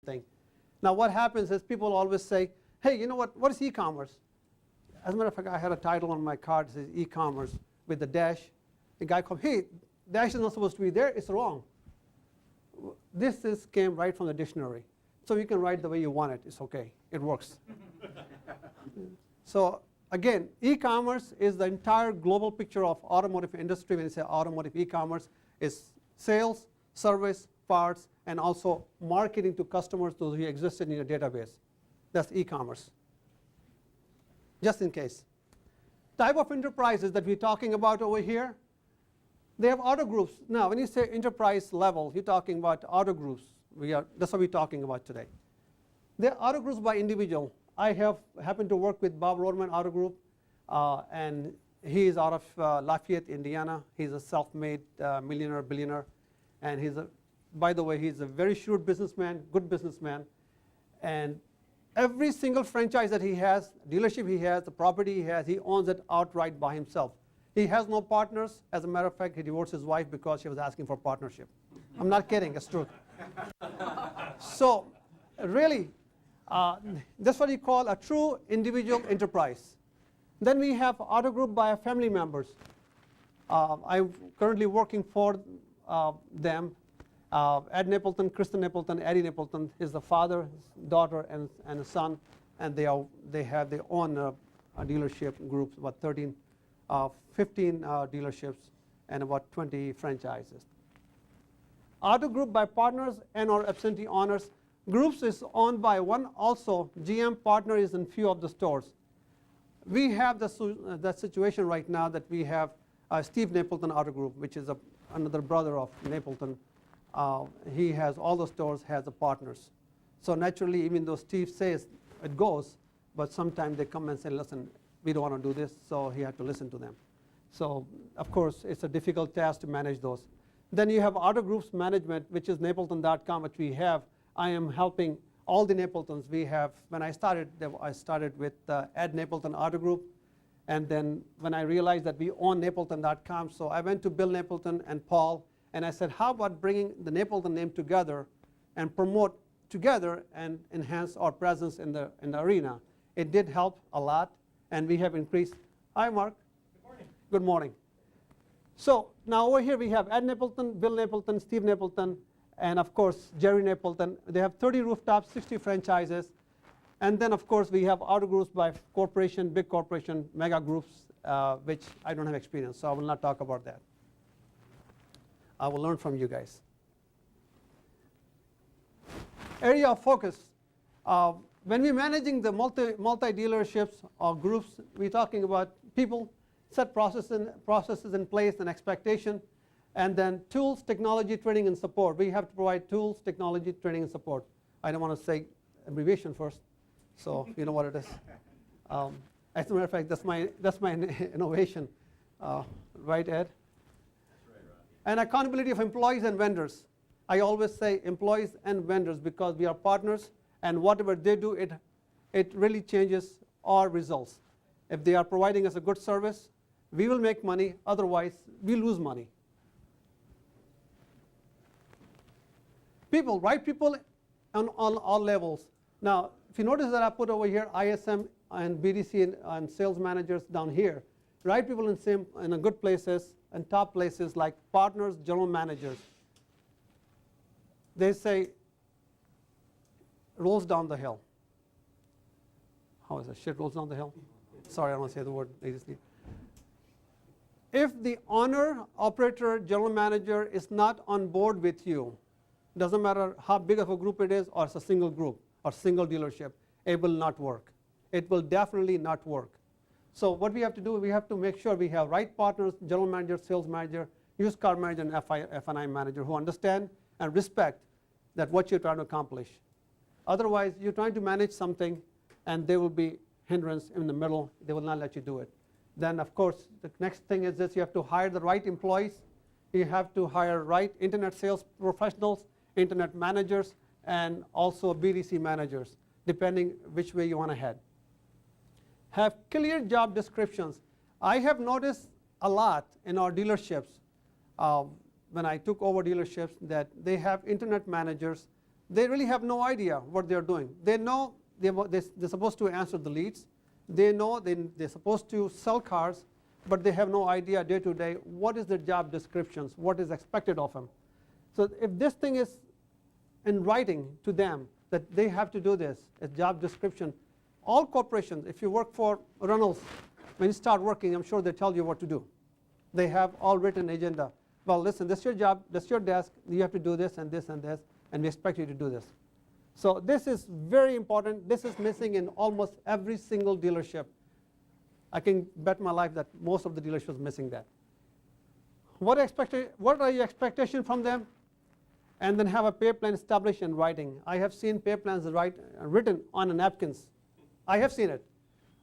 thing. Now what happens is people always say, hey, you know what is e-commerce? As a matter of fact, I had a title on my card that says e-commerce with the dash. The guy called, hey, dash is not supposed to be there, it's wrong. This came right from the dictionary. So you can write the way you want it, it's okay, it works. So again, e-commerce is the entire global picture of automotive industry. When you say automotive e-commerce, is sales, service, parts, and also marketing to customers those who existed in your database. That's e-commerce. Just in case. Type of enterprises that we're talking about over here, they have auto groups. Now, when you say enterprise level, you're talking about auto groups. That's what we're talking about today. They're auto groups by individual. I have happened to work with Bob Roderman Auto Group, and he is out of Lafayette, Indiana. He's a self-made millionaire, billionaire, and by the way, he's a very shrewd businessman, good businessman, and every single franchise that he has, dealership he has, the property he has, he owns it outright by himself. He has no partners. As a matter of fact, he divorced his wife because she was asking for partnership. I'm not kidding, it's true. So really, that's what you call a true individual enterprise. Then we have auto group by family members. I'm currently working for them. Ed Napleton, Kristen Napleton, Eddie Napleton is the father, daughter, and a son, and they have their own dealership groups, about 15 dealerships, and about 20 franchises. Auto group by partners and or absentee owners. Groups is owned by one also. GM partner is in few of the stores. We have that situation right now that we have Steve Napleton Auto Group, which is another brother of Napleton. He has all the stores, has the partners. So naturally, even though Steve says it goes, but sometimes they come and say, listen, we don't want to do this, so he had to listen to them. So of course, it's a difficult task to manage those. Then you have auto groups management, which is Napleton.com, which we have. I am helping all the Napletons. We have, when I started with Ed Napleton Auto Group, and then when I realized that we own Napleton.com, so I went to Bill Napleton and Paul, and I said, how about bringing the Napleton name together and promote together and enhance our presence in the arena? It did help a lot, and we have increased. Hi, Mark. Good morning. Good morning. So now over here we have Ed Napleton, Bill Napleton, Steve Napleton, and of course Jerry Napleton. They have 30 rooftops, 60 franchises, and then of course we have auto groups by corporation, big corporation, mega groups, which I don't have experience, so I will not talk about that. I will learn from you guys. Area of focus. When we're managing the multi-dealerships or groups, we're talking about people, set processes in place and expectation, and then tools, technology, training, and support. We have to provide tools, technology, training, and support. I don't want to say abbreviation first, so you know what it is. As a matter of fact, that's my innovation, right, Ed? That's right, Rafi. And accountability of employees and vendors. I always say employees and vendors because we are partners, and whatever they do, it really changes our results. If they are providing us a good service, we will make money. Otherwise, we lose money. People, right people on all levels. Now, if you notice that I put over here ISM and BDC and sales managers down here, right people in good places and top places like partners, general managers. They say, rolls down the hill. How is it? Shit rolls down the hill? Sorry, I don't want to say the word needlessly. If the owner, operator, general manager is not on board with you, doesn't matter how big of a group it is or it's a single group or single dealership, it will not work. It will definitely not work. So what we have to do, we have to make sure we have right partners, general manager, sales manager, used car manager, and F&I manager who understand and respect that what you're trying to accomplish. Otherwise, you're trying to manage something and there will be hindrance in the middle. They will not let you do it. Then, of course, the next thing is this. You have to hire the right employees. You have to hire right internet sales professionals, internet managers, and also BDC managers, depending which way you want to head. Have clear job descriptions. I have noticed a lot in our dealerships when I took over dealerships that they have internet managers, They really have no idea what they're doing. They know they're supposed to answer the leads. They know they're supposed to sell cars, but they have no idea day to day what is their job descriptions, what is expected of them. So if this thing is in writing to them that they have to do this, a job description, all corporations, if you work for Reynolds, when you start working, I'm sure they tell you what to do. They have all written agenda. Well, listen, this is your job, this is your desk, you have to do this and this and this, and we expect you to do this. So this is very important. This is missing in almost every single dealership. I can bet my life that most of the dealerships are missing that. What are your expectations from them? And then have a pay plan established in writing. I have seen pay plans written on a napkins. I have seen it.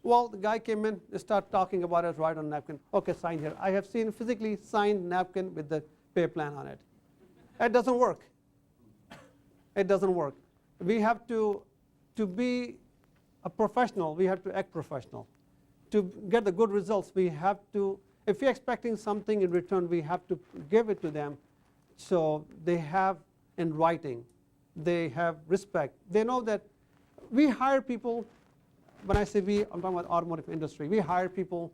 Well, the guy came in, start talking about it, write on a napkin. Okay, sign here. I have seen physically signed napkin with the pay plan on it. It doesn't work. It doesn't work. We have to be a professional, we have to act professional. To get the good results, we have to, if we're expecting something in return, we have to give it to them so they have in writing, they have respect. They know that we hire people. When I say we, I'm talking about automotive industry. We hire people,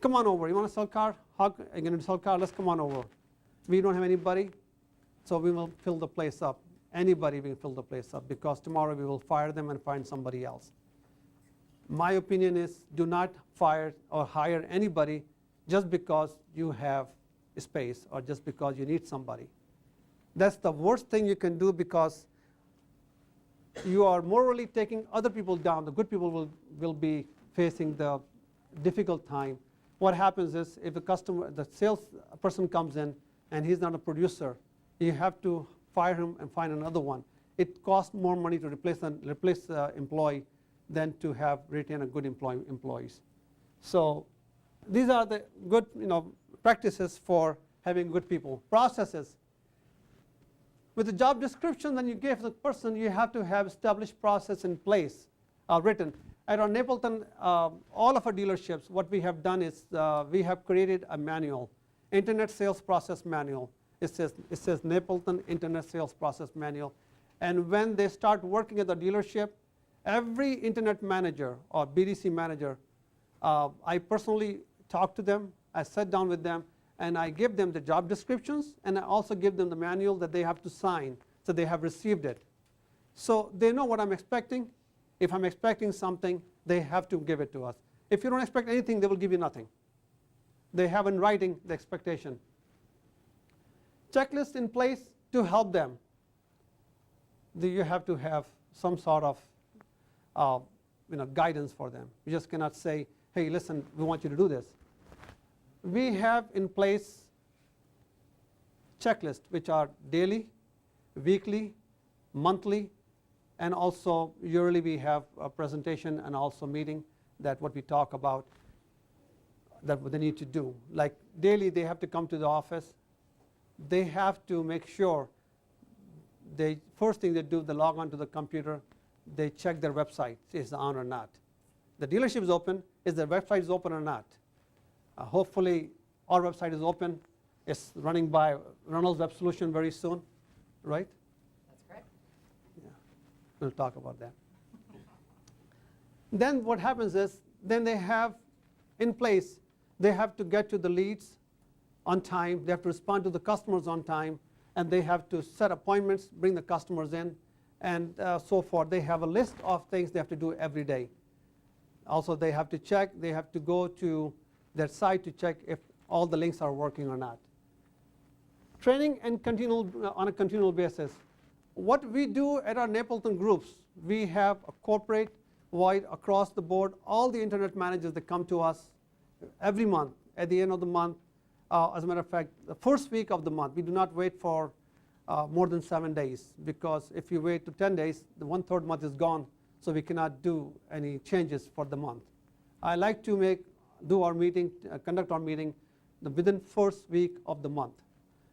come on over. You want to sell car? How are you going to sell car? Let's come on over. We don't have anybody, so we will fill the place up. Anybody will fill the place up because tomorrow we will fire them and find somebody else. My opinion is do not fire or hire anybody just because you have space or just because you need somebody. That's the worst thing you can do because you are morally taking other people down. The good people will be facing the difficult time. What happens is if the sales person comes in and he's not a producer, you have to fire him and find another one. It costs more money to replace the employee than to retain a good employees. So these are the good practices for having good people. Processes. With the job description that you give the person, you have to have established process in place, written. At our Napleton, all of our dealerships, what we have done is we have created a manual, Internet Sales Process Manual. It says Napleton Internet Sales Process Manual. And when they start working at the dealership, every internet manager or BDC manager, I personally talk to them, I sit down with them, and I give them the job descriptions, and I also give them the manual that they have to sign, so they have received it. So they know what I'm expecting. If I'm expecting something, they have to give it to us. If you don't expect anything, they will give you nothing. They have in writing the expectation. Checklist in place to help them. You have to have some sort of guidance for them. You just cannot say, hey, listen, we want you to do this. We have in place checklists which are daily, weekly, monthly, and also yearly we have a presentation and also meeting that what we talk about that they need to do. Like daily they have to come to the office. They have to make sure first thing they do, they log on to the computer, they check their website, is it on or not. The dealership is open, is their website is open or not? Hopefully our website is open. It's running by Reynolds Web Solution very soon, right? That's correct. Yeah, we'll talk about that. Then what happens is, then they have in place, they have to get to the leads on time, they have to respond to the customers on time, and they have to set appointments, bring the customers in, and so forth. They have a list of things they have to do every day. Also they have to check, they have to go to their site to check if all the links are working or not. Training and on a continual basis. What we do at our Napleton groups, we have a corporate-wide, across the board, all the internet managers that come to us every month, at the end of the month. As a matter of fact, the first week of the month, we do not wait for more than 7 days, because if you wait to 10 days, the 1/3 month is gone, so we cannot do any changes for the month. I like to conduct our meeting within first week of the month.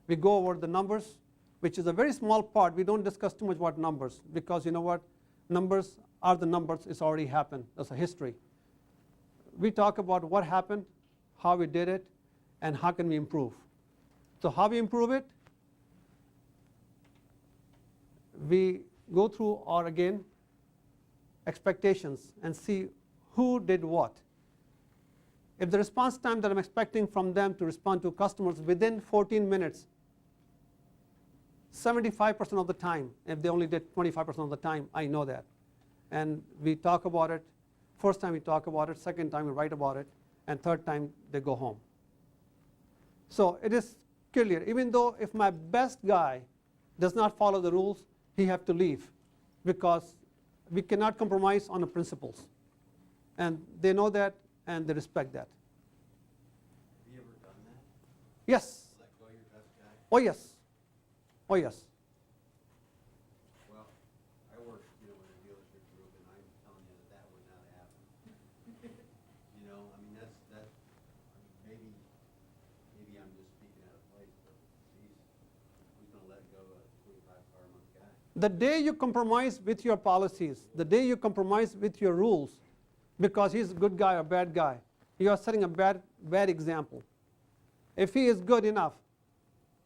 We go over the numbers, which is a very small part. We don't discuss too much about numbers, because you know what? Numbers are the numbers. It's already happened. That's a history. We talk about what happened, how we did it, and how can we improve. So how we improve it? We go through or again expectations and see who did what. If the response time that I'm expecting from them to respond to customers within 14 minutes, 75% of the time, if they only did 25% of the time, I know that. And we talk about it. First time we talk about it, second time we write about it, and third time they go home. So it is clear, even though if my best guy does not follow the rules, he has to leave, because we cannot compromise on the principles. And they know that, and they respect that. Have you ever done that? Yes. Let go of your best guy? Oh, yes. Oh, yes. Well, I work, with a dealership group, and I'm telling you that would not happen. I mean, maybe I'm just speaking out of place, but geez, who's going to let go of a 25-car a month guy? The day you compromise with your policies, the day you compromise with your rules, because he's a good guy or bad guy, you are setting a bad example. If he is good enough,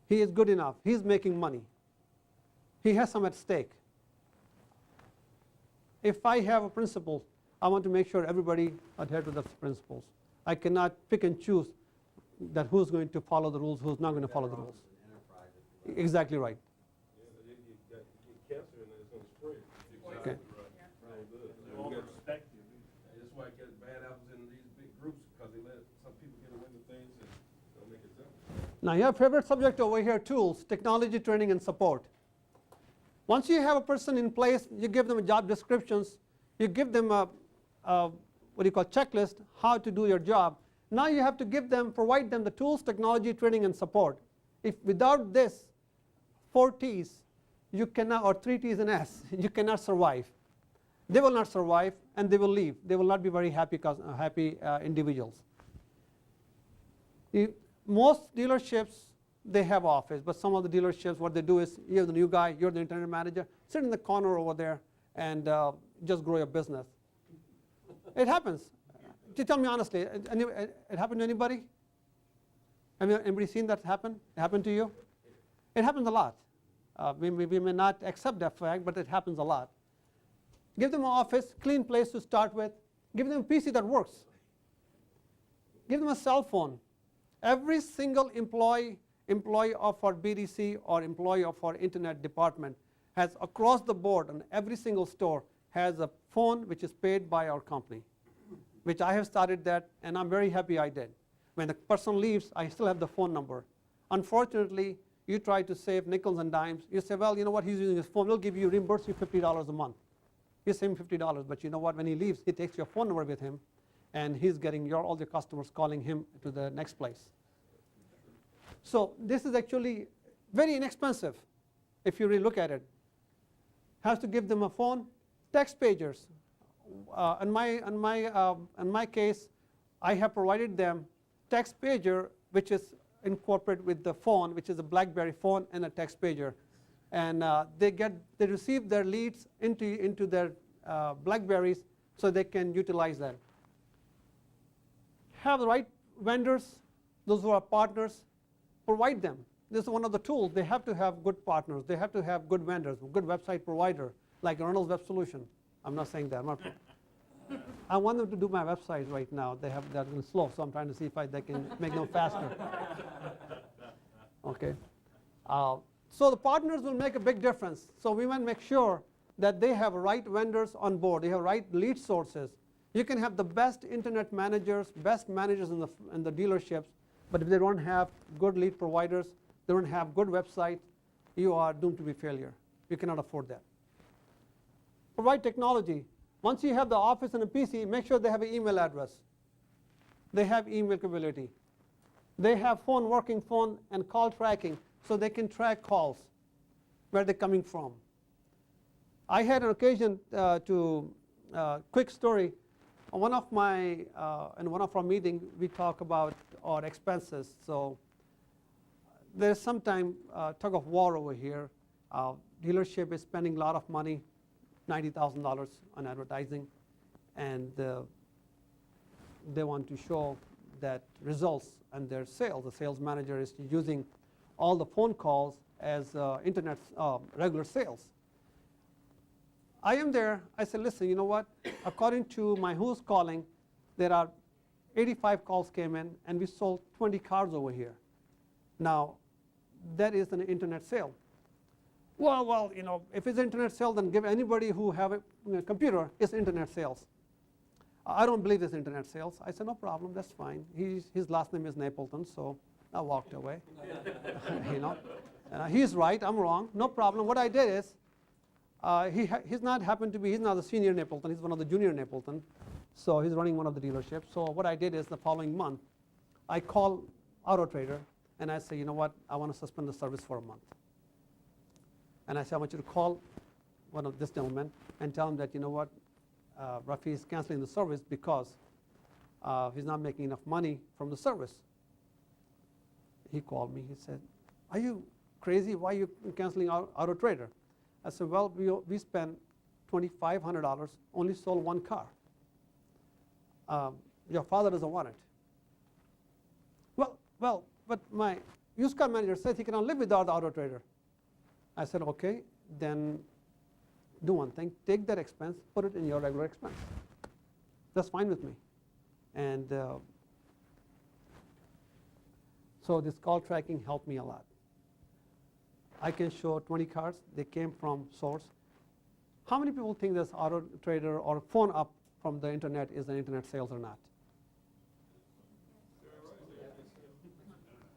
he is good enough. He's making money. He has some at stake. If I have a principle, I want to make sure everybody adhere to those principles. I cannot pick and choose that who's going to follow the rules, who's not going to follow the rules. Exactly right. You get cancer and it's going to spread. Okay. You got perspective. That's why I get bad apples in these big groups, because they let some people get away with things and they'll make it simple. Now your favorite subject over here, tools, technology, training, and support. Once you have a person in place, you give them job descriptions, you give them a checklist, how to do your job. Now you have to provide them the tools, technology, training, and support. If without this 4 T's, you cannot, or 3 T's and S, you cannot survive. They will not survive, and they will leave. They will not be very happy individuals. Most dealerships, they have office, but some of the dealerships, what they do is, you're the new guy, you're the internet manager, sit in the corner over there and just grow your business. It happens. Tell me honestly, it happened to anybody? Have anybody seen that happen? It happened to you? It happens a lot. We may not accept that fact, but it happens a lot. Give them an office, clean place to start with. Give them a PC that works. Give them a cell phone. Every single employee of our BDC or employee of our internet department has, across the board, on every single store, has a phone which is paid by our company, which I have started that, and I'm very happy I did. When the person leaves, I still have the phone number. Unfortunately, you try to save nickels and dimes. You say, well, you know what, he's using his phone. We'll reimburse you $50 a month. You save him $50, but you know what, when he leaves, he takes your phone number with him, and he's getting all the customers calling him to the next place. So this is actually very inexpensive if you really look at it. Has to give them a phone, text pagers. In my case, I have provided them text pager, which is incorporated with the phone, which is a BlackBerry phone and a text pager, and they receive their leads into their BlackBerries, so they can utilize that. Have the right vendors, those who are partners, provide them. This is one of the tools. They have to have good partners. They have to have good vendors, good website provider, like Reynolds Web Solution. I'm not saying that. I want them to do my website right now. They're going slow, so I'm trying to see if they can make them faster. Okay. So the partners will make a big difference. So we want to make sure that they have right vendors on board. They have right lead sources. You can have the best internet managers, best managers in the dealerships, but if they don't have good lead providers, they don't have good website, you are doomed to be failure. You cannot afford that. Provide technology. Once you have the office and a PC, make sure they have an email address. They have email capability. They have working phone and call tracking, so they can track calls, where they're coming from. I had an occasion quick story. In one of our meetings, we talk about our expenses. So there's sometimes tug of war over here. Dealership is spending a lot of money, $90,000 on advertising, and they want to show that results and their sales. The sales manager is using all the phone calls as internet regular sales. I am there. I said, listen, you know what? According to my Who's Calling, there are 85 calls came in, and we sold 20 cars over here. Now, that is an internet sale. Well, you know, if it's internet sale, then give anybody who have a computer, it's internet sales. I don't believe it's internet sales. I said, no problem, that's fine. His last name is Napleton, so I walked away. You know, he's right, I'm wrong, no problem. What I did is, he's not the senior Napleton, he's one of the junior Napleton. So he's running one of the dealerships. So what I did is the following month, I called Auto Trader and I say, you know what, I want to suspend the service for a month. And I said, I want you to call one of this gentleman and tell him that, you know what, Rafi is canceling the service because he's not making enough money from the service. He called me, he said, are you crazy? Why are you canceling Auto Trader? I said, well, we spent $2,500, only sold one car. Your father doesn't want it. Well, but my used car manager says he cannot live without the Auto Trader. I said, okay, then do one thing. Take that expense, put it in your regular expense. That's fine with me. And so this call tracking helped me a lot. I can show 20 cars. They came from source. How many people think this Auto Trader or phone up from the internet is an internet sales or not?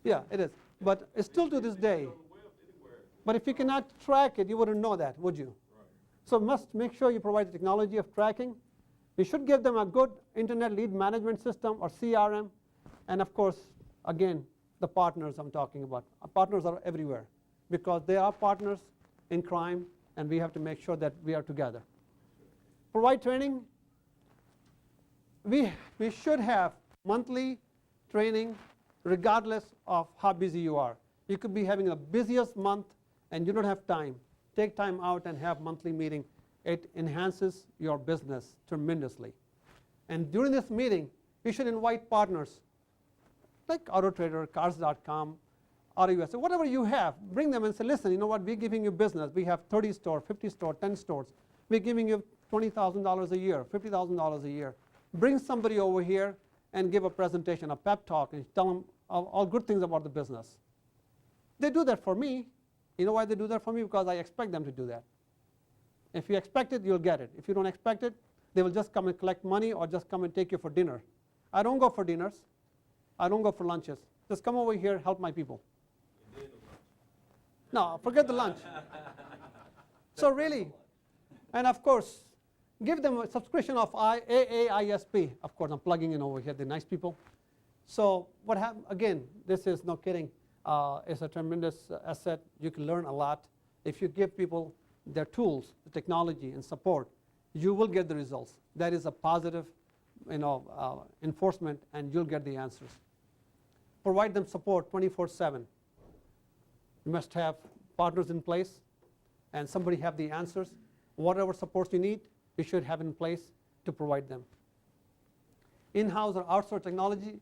Yeah, it is. But it's still to this day. But if you cannot track it, you wouldn't know that, would you? So must make sure you provide the technology of tracking. We should give them a good internet lead management system or CRM. And of course, again, the partners I'm talking about. Our partners are everywhere because they are partners in crime, and we have to make sure that we are together. Provide training. We should have monthly training regardless of how busy you are. You could be having the busiest month and you don't have time. Take time out and have monthly meeting. It enhances your business tremendously. And during this meeting, you should invite partners like Auto Trader, Cars.com, Auto USA, whatever you have. Bring them and say, listen, you know what, we're giving you business. We have 30 stores, 50 stores, 10 stores. We're giving you $20,000 a year, $50,000 a year. Bring somebody over here and give a presentation, a pep talk, and tell them all good things about the business. They do that for me. You know why they do that for me? Because I expect them to do that. If you expect it, you'll get it. If you don't expect it, they will just come and collect money or just come and take you for dinner. I don't go for dinners. I don't go for lunches. Just come over here, help my people. No, forget the lunch. So really, and of course, give them a subscription of AAISP. Of course, I'm plugging in over here, the nice people. So what happened, again, this is no kidding. It's a tremendous asset. You can learn a lot. If you give people their tools, the technology, and support, you will get the results. That is a positive enforcement, and you'll get the answers. Provide them support 24/7. You must have partners in place, and somebody have the answers. Whatever supports you need, you should have in place to provide them. In-house or outsourced technology,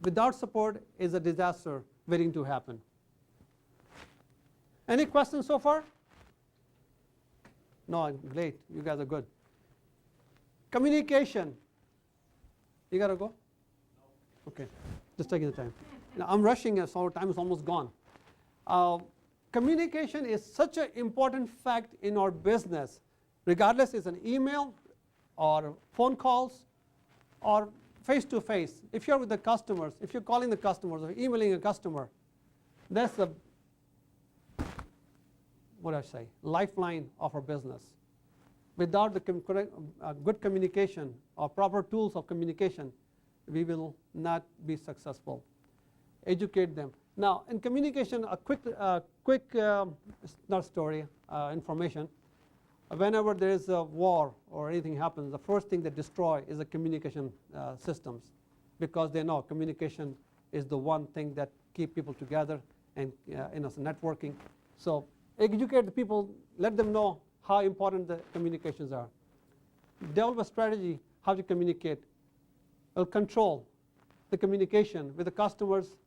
without support is a disaster waiting to happen. Any questions so far? No, great. You guys are good. Communication. You got to go? Okay. Just taking the time. Now, I'm rushing, so time is almost gone. Communication is such an important fact in our business, regardless it's an email or phone calls or face-to-face. If you're with the customers, if you're calling the customers or emailing a customer, that's the, what do I say, lifeline of our business. Without the good communication or proper tools of communication, we will not be successful. Educate them. Now, in communication, a quick not story, information. Whenever there is a war or anything happens, the first thing they destroy is the communication systems, because they know communication is the one thing that keep people together and networking. So educate the people, let them know how important the communications are. Develop a strategy how to communicate. Control the communication with the customers,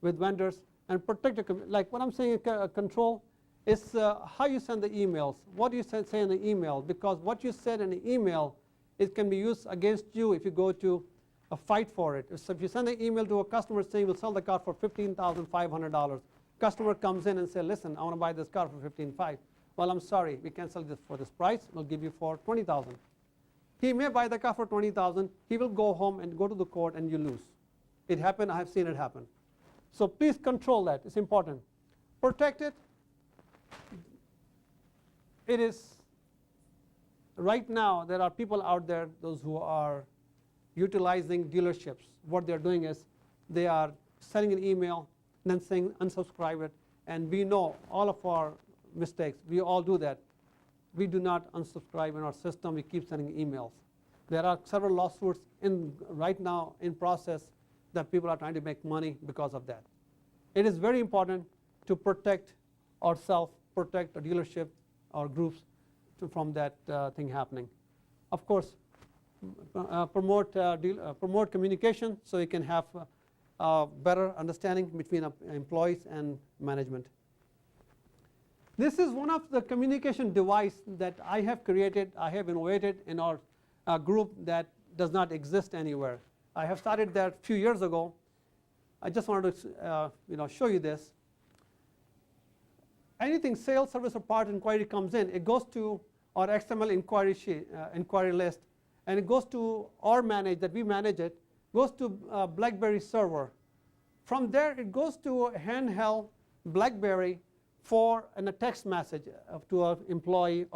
with vendors, and protect the like what I'm saying, control It's how you send the emails. What do you say in the email? Because what you said in the email, it can be used against you if you go to a fight for it. So if you send an email to a customer saying we'll sell the car for $15,500, customer comes in and says, listen, I want to buy this car for $15,500. Well, I'm sorry, we can't sell this for this price. We'll give you for $20,000. He may buy the car for $20,000. He will go home and go to the court, and you lose. It happened. I have seen it happen. So please control that. It's important. Protect it. It is right now there are people out there, those who are utilizing dealerships. What they're doing is they are sending an email, then saying unsubscribe it, and we know all of our mistakes. We all do that. We do not unsubscribe in our system. We keep sending emails. There are several lawsuits right now in process that people are trying to make money because of that. It is very important to protect ourselves, protect our dealership, our groups from that thing happening. Of course, promote communication so you can have better understanding between employees and management. This is one of the communication device that I have created, I have innovated in our group that does not exist anywhere. I have started that a few years ago. I just wanted to show you this. Anything sales, service, or part inquiry comes in, it goes to our XML inquiry sheet, inquiry list, and it goes to our that we manage it, goes to BlackBerry server. From there, it goes to a handheld BlackBerry for a text message to an employee